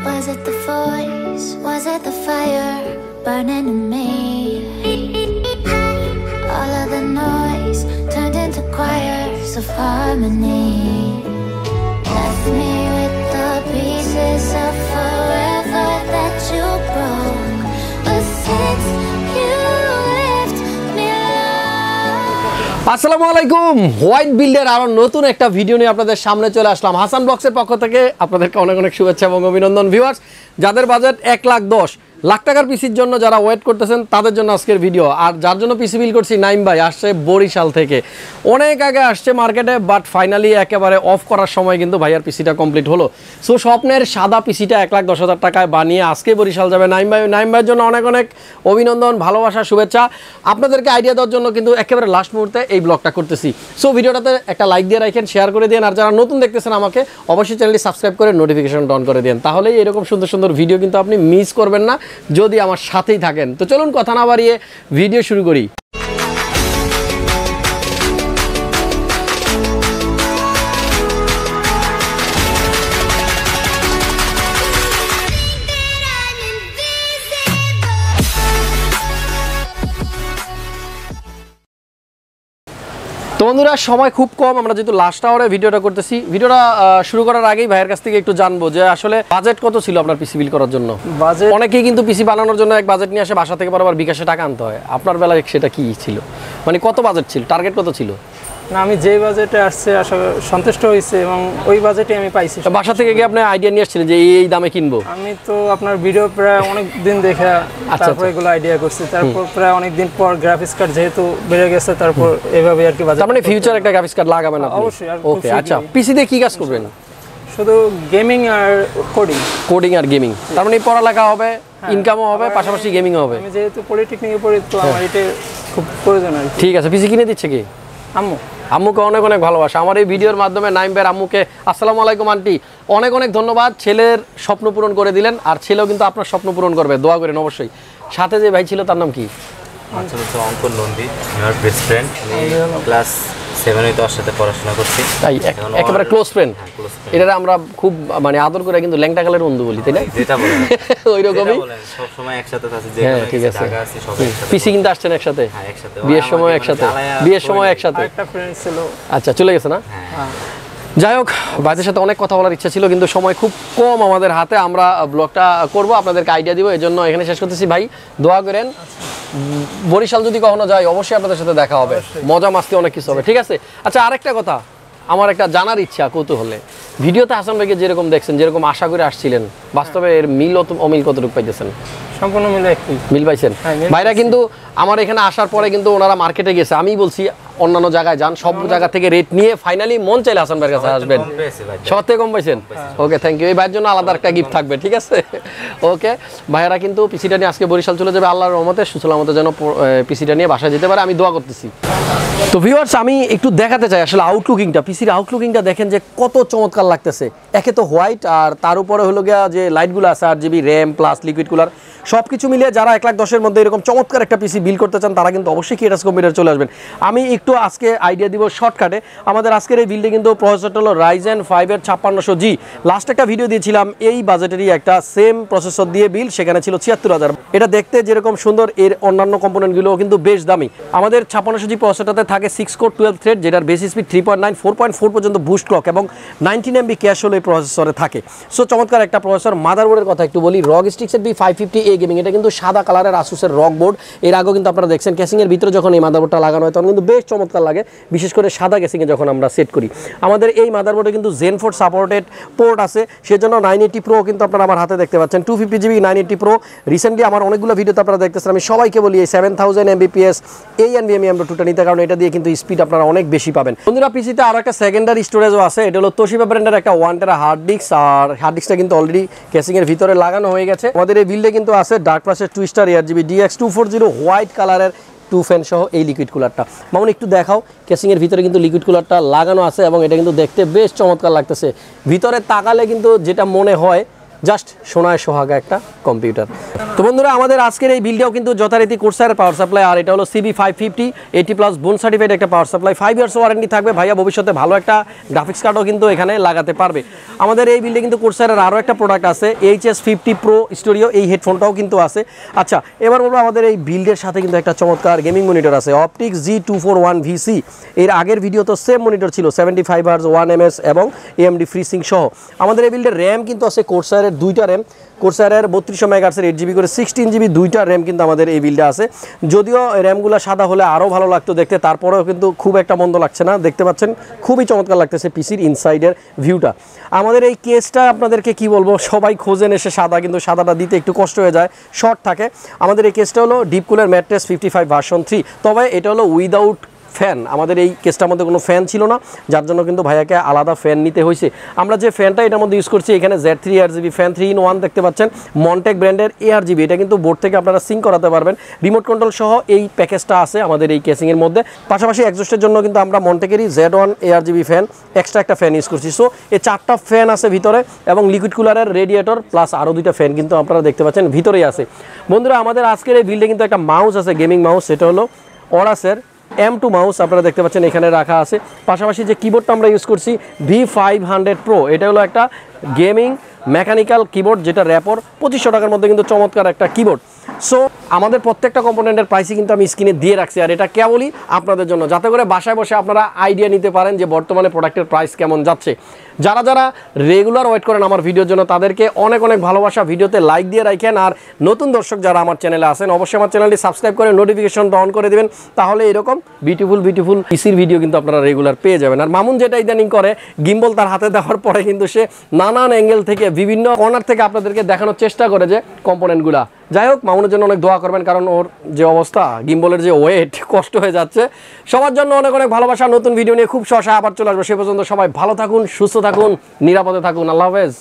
Was it the voice? Was it the fire burning in me? All of the noise turned into choirs of harmony. Left me with the pieces of forever that you broke. But since you left me alone. আসসালামু আলাইকুম, white বিল্ডের আরো নতুন একটা video নিয়ে আপনাদের সামনে চলে আসলাম। হাসান ব্লগসের পক্ষ থেকে আপনাদেরকে অনেক অনেক শুভেচ্ছা এবং অভিনন্দন। ভিউয়ার্স, যাদের বাজেট 1,10,00,000 টাকার পিসির জন্য যারা ওয়েট করতেছেন তাদের জন্য আজকের ভিডিও। আর যার জন্য পিসি বিল করছি, নাইম ভাই আসছে বরিশাল থেকে, অনেক আগে আসছে মার্কেটে, বাট ফাইনালি একেবারে অফ করার সময় কিন্তু ভাইয়ার পিসিটা কমপ্লিট হলো। সো স্বপ্নের সাদা পিসিটা 1,10,000 টাকায় বানিয়ে আজকে বরিশাল যাবে নাইম ভাই। নাইম ভাইয়ের জন্য অনেক অনেক অভিনন্দন, ভালোবাসা, শুভেচ্ছা। আপনাদেরকে আইডিয়া দেওয়ার জন্য কিন্তু একেবারে লাস্ট মুহূর্তে এই ব্লগটা করতেছি। সো ভিডিওটাতে একটা লাইক দিয়ে রাখেন, শেয়ার করে দিন, আর যারা নতুন দেখতেছেন আমাকে অবশ্যই চ্যানেলটি সাবস্ক্রাইব করে নোটিফিকেশন অন করে দিন, তাহলেই এরকম সুন্দর সুন্দর ভিডিও কিন্তু আপনি মিস করবেন না যদি আমার সাথেই থাকেন। তো চলুন কথা না বাড়িয়ে ভিডিও শুরু করি। তো বন্ধুরা, সময় খুব কম, আমরা যেহেতু লাস্ট আওয়ারে ভিডিওটা করতেছি, ভিডিওটা শুরু করার আগেই ভাইয়ের কাছ থেকে একটু জানবো যে আসলে বাজেট কত ছিল আপনার পিসি বিল করার জন্য। বাজেট অনেকেই কিন্তু পিসি বানানোর জন্য এক বাজেট নিয়ে আসে, বাসা থেকে বারবার বিকাশে টাকা আনতে হয়। আপনার বেলায় সেটা কি ছিল, মানে কত বাজেট ছিল, টার্গেট কত ছিল? না, আমি যে বাজেটে আসছে আসলে সন্তুষ্ট হয়েছে এবং ওই বাজেটে আমি পাইছি। বাসা থেকে গিয়ে আপনি আইডিয়া নিয়ে আসছিলেন যে এই দামে কিনবো? আমি তো আপনার ভিডিও প্রায় অনেক দিন দেখে তারপর এগুলো আইডিয়া করছি। তারপর প্রায় অনেক দিন পর গ্রাফিক্স কার্ড যেহেতু বেড়ে গেছে, তারপর এভাবে আর কি বাজেট। তার মানে ফিউচার একটা গ্রাফিক্স কার্ড লাগাবেন আপনি? অবশ্যই। ওকে, আচ্ছা, পিসি দিয়ে কি কাজ করবেন? শুধু গেমিং আর কোডিং। কোডিং আর গেমিং, তার মানে পড়ালেখা হবে, ইনকামও হবে, পাশাপাশি গেমিংও হবে। আমি যেহেতু পলিটেকনিকে পড়ি, তো আমার এটা খুব প্রয়োজন আর কি। ঠিক আছে, পিসি কিনে দিচ্ছে কি? আম্মু। আম্মুকে অনেক অনেক ভালোবাসা আমার এই ভিডিওর মাধ্যমে। নাইম ভাইয়ের আম্মুকে আসসালামু আলাইকুম আন্টি, অনেক অনেক ধন্যবাদ। ছেলের স্বপ্ন পূরণ করে দিলেন, আর ছেলেও কিন্তু আপনার স্বপ্ন পূরণ করবে, দোয়া করেন অবশ্যই। সাথে যে ভাই ছিল তার নাম কি? অঙ্কন নন্দী, আমার বেস্ট ফ্রেন্ড। ক্লাস 7 তোর সাথে পড়াশোনা করছি, তাই একেবারে ক্লোজ ফ্রেন্ড। এটা আমরা খুব মানে আদর করে কিন্তু ল্যাংটা কালের বন্ধু বলি, তাই না? যেটা বলেন ওইরকমই, সব সময় একসাথে থাকি। হ্যাঁ, ঠিক আছে। পিসি কিন্তু আসছেন একসাথে, বিয়ের সময় একসাথে, বিয়ের সময় একসাথে। একটা ফ্রেন্ড ছিল, আচ্ছা, চলে গেছে না? যাই হোক, ভাইদের সাথে অনেক কথা বলার ইচ্ছা ছিল, কিন্তু সময় খুব কম আমাদের হাতে। আমরা ব্লগটা করব, আপনাদেরকে আইডিয়া দিব, এই জন্য এখানে শেষ করতেছি। ভাই দোয়া করেন, বরিশাল যদি কখনো যাই অবশ্যই আপনাদের সাথে দেখা হবে, মজা মাস্তি অনেক কিছু হবে, ঠিক আছে? আচ্ছা, আরেকটা কথা, আমার একটা জানার ইচ্ছা কৌতূহলে, ভিডিওতে হাসান ভাইকে যেরকম দেখছেন, যেরকম আশা করে আসছিলেন, বাস্তবে এর মিল অমিল কতটুকু পাইতেছেন? সম্পূর্ণ মিল পাইছেন? ভাইরা কিন্তু আমার এখানে আসার পরে কিন্তু ওনারা মার্কেটে গেছে, আমি বলছি অন্যান্য জায়গায় যান, সব জায়গা থেকে রেট নিয়ে ফাইনালি মন চাইলে হাসান ভাইয়ের কাছে আসবেন। সবার থেকে কম পাইছেন? ওকে, থ্যাংক ইউ। এই ভাইয়ের জন্য আলাদা একটা গিফট থাকবে, ঠিক আছে? ওকে, ভাইয়েরা কিন্তু পিসিটা নিয়ে আজকে বরিশাল চলে যাবে, আল্লাহর রহমতে সুসলামতে যেন পিসিটা নিয়ে বাসায় যেতে পারে, আমি দোয়া করতেছি। তো ভিউয়ার্স, আমি একটু দেখাতে চাই আসলে আউটলুকিংটা, পিসির আউটলুকিংটা দেখেন যে কত চমৎকার লাগতেছে। একে তো হোয়াইট, আর তার উপরে হলো গিয়া যে লাইটগুলো আছে 8GB RAM plus liquid cooler, সব কিছু মিলিয়ে যারা 1,10,000-এর মধ্যে এরকম চমৎকার একটা পিসি বিল করতে চান তারা কিন্তু অবশ্যই ক্রিয়েটাস কম্পিউটার চলে আসবেন। আমি একটু আজকে আইডিয়া দিব শর্টকাটে। আমাদের আজকের এই বিল্ডে কিন্তু প্রসেসরটা হলো Ryzen 5-এর 5600G। লাস্ট একটা ভিডিও দিয়েছিলাম এই বাজেটেরই একটা সেম প্রসেসর দিয়ে বিল, সেখানে ছিল 76,000। এটা দেখতে যেরকম সুন্দর, এর অন্যান্য কম্পোনেন্টগুলোও কিন্তু বেশ দামি। আমাদের 5600G প্রসেসরটাতে থাকে 6 কোর 12 থ্রেড, যেটার বেস স্পিড 3.9, 4.4 পর্যন্ত বুস্ট ক্লক এবং 19 MB ক্যাশ হলো এই প্রসেসরে থাকে। সো চমৎকার একটা প্রসেসর। মাদারবোর্ডের কথা একটু বলি, ROG Strix's B550A গেমিং, এটা কিন্তু সাদা কালারের আসুসের ROG বোর্ড। এর আগেও কিন্তু আপনারা দেখছেন ক্যাসিংয়ের ভিতরে যখন এই মাদারবোর্ডটা লাগানো হয় তখন কিন্তু বেশ চমৎকার লাগে, বিশেষ করে সাদা ক্যাসিংয়ে যখন আমরা সেট করি। আমাদের এই মাদারবোর্ডে কিন্তু Zen 4 সাপোর্টেড পোর্ট আছে, সেজন্য 980 Pro কিন্তু আপনারা আমার হাতে দেখতে পাচ্ছেন, 250GB 980 Pro। রিসেন্টলি আমার অনেকগুলো ভিডিওতে আপনারা দেখতেছেন, আমি সবাইকে বলি এই 7000 Mbps এই NVMe M.2টা নিতে, কারণ এটা দিয়ে কিন্তু স্পিড আপনারা অনেক বেশি পাবেন। বন্ধুরা, পিসিতে আরও একটা সেকেন্ডারি স্টোরেজও আছে, এটা হলো তোশিবা ব্র্যান্ডের একটা 1TB হার্ড ডিস্ক, আর হার্ড ডিস্কটা কিন্তু অলরেডি ক্যাসিংয়ের ভিতরে লাগানো হয়ে গেছে। আমাদের এই বিল্ডে কিন্তু আছে ডার্ক প্লাসের টুইস্টার ARGB DX240 হোয়াইট কালারের 2 ফ্যান সহ এই লিকুইড কুলারটা। মামুন একটু দেখাও, কেসিংয়ের ভিতরে কিন্তু লিকুইড কুলারটা লাগানো আছে এবং এটা কিন্তু দেখতে বেশ চমৎকার লাগতেছে। ভিতরে তাকালে কিন্তু যেটা মনে হয় জাস্ট সোনায় সোহাগা একটা কম্পিউটার। তো বন্ধুরা আমাদের আজকের এই বিলটাও কিন্তু যথারীতি কোর্সারের পাওয়ার সাপ্লাই, আর এটা হলো CB550 80+ বোন সার্টিফাইড একটা পাওয়ার সাপ্লাই, 5 ইয়ার্স ওয়ারেন্টি থাকবে। ভাইয়া ভবিষ্যতে ভালো একটা গ্রাফিক্স কার্ডও কিন্তু এখানে লাগাতে পারবে। আমাদের এই বিল্ডে কিন্তু কোর্সারের আরও একটা প্রোডাক্ট আছে HS50 Pro স্টুডিও, এই হেডফোনটাও কিন্তু আছে। আচ্ছা এবার বলবো আমাদের এই বিল্ডের সাথে কিন্তু একটা চমৎকার গেমিং মনিটর আছে, অপটিক্স G241VC। এর আগের ভিডিও তো সেম মনিটর ছিল 75 Hz 1ms এবং AMD FreeSync সহ। আমাদের এই বিল্ডের র্যাম কিন্তু আছে কোর্সারের দুইটা র্যাম, কোর্সারের 3200 MHz 8GB করে 16GB দুইটা র্যাম কিন্তু আমাদের এই বিল্ডে আছে। যদিও র্যামগুলো সাদা হলে আরও ভালো লাগতো দেখতে, তারপরেও কিন্তু খুব একটা মন্দ লাগছে না, দেখতে পাচ্ছেন খুবই চমৎকার লাগতেছে পিসির ইনসাইডের ভিউটা। আমাদের এই কেসটা আপনাদেরকে কি বলবো, সবাই খোঁজেন এসে সাদা, কিন্তু সাদাটা দিতে একটু কষ্ট হয়ে যায়, শর্ট থাকে। আমাদের এই কেসটা হলো ডিপ কুলার ম্যাট্রেস 55 ভার্সন 3, তবে এটা হলো উইদাউট ফ্যান। আমাদের এই কেসটার মধ্যে কোনো ফ্যান ছিল না, যার জন্য কিন্তু ভাইয়াকে আলাদা ফ্যান নিতে হয়েছে। আমরা যে ফ্যানটা এটার মধ্যে ইউজ করছি এখানে Z3 ARGB ফ্যান 3-in-1 দেখতে পাচ্ছেন, মন্টেক ব্র্যান্ডের ARGB। এটা কিন্তু বোর্ড থেকে আপনারা সিঙ্ক করাতে পারবেন, রিমোট কন্ট্রোল সহ এই প্যাকেজটা আছে আমাদের এই কেসিংয়ের মধ্যে। পাশাপাশি এক্সস্টের জন্য কিন্তু আমরা মন্টেকেরই Z1 ARGB ফ্যান এক্সট্রা একটা ফ্যান ইউজ করছি। সো এই 4টা ফ্যান আছে ভিতরে, এবং লিকুইড কুলারের রেডিয়েটর প্লাস আরও 2টা ফ্যান কিন্তু আপনারা দেখতে পাচ্ছেন ভিতরেই আছে। বন্ধুরা আমাদের আজকের এই বিল্ডে কিন্তু একটা মাউস আছে, গেমিং মাউস, সেটা হলো অরাসের M2 মাউস, আপনারা দেখতে পাচ্ছেন এখানে রাখা আছে। পাশাপাশি যে কিবোর্ডটা আমরা ইউজ করছি V500 Pro, এটা হলো একটা গেমিং মেকানিক্যাল কিবোর্ড, যেটা র্যাপর 2500 টাকার মধ্যে কিন্তু চমৎকার একটা কিবোর্ড। সো আমাদের প্রত্যেকটা কম্পোনেন্টের প্রাইসই কিন্তু আমি স্ক্রিনে দিয়ে রাখছি, আর এটা কেবলই আপনাদের জন্য, যাতে করে বাসায় বসে আপনারা আইডিয়া নিতে পারেন যে বর্তমানে প্রোডাক্টের প্রাইস কেমন যাচ্ছে। যারা যারা রেগুলার ওয়েট করেন আমার ভিডিওর জন্য তাদেরকে অনেক অনেক ভালোবাসা, ভিডিওতে লাইক দিয়ে রাখেন। আর নতুন দর্শক যারা আমার চ্যানেলে আসেন অবশ্যই আমার চ্যানেলটি সাবস্ক্রাইব করে নোটিফিকেশনটা অন করে দেবেন, তাহলে এরকম বিউটিফুল পিসির ভিডিও কিন্তু আপনারা রেগুলার পেয়ে যাবেন। আর মামুন যেটা ইদানিং করে, গিম্বল তার হাতে দেওয়ার পরে কিন্তু সে নানান অ্যাঙ্গেল থেকে বিভিন্ন কর্নার থেকে আপনাদেরকে দেখানোর চেষ্টা করে যে কম্পোনেন্টগুলা। যাই হোক, মামুনের জন্য অনেক দোয়া করবেন, কারণ ওর যে অবস্থা, গিম্বলের যে ওয়েট, কষ্ট হয়ে যাচ্ছে। সবার জন্য অনেক অনেক ভালোবাসা, নতুন ভিডিও নিয়ে খুব সহসা আবার চলে আসবো। সে পর্যন্ত সবাই ভালো থাকুন, সুস্থ থাকুন, নিরাপদে থাকুন। আল্লাহ হাফেজ।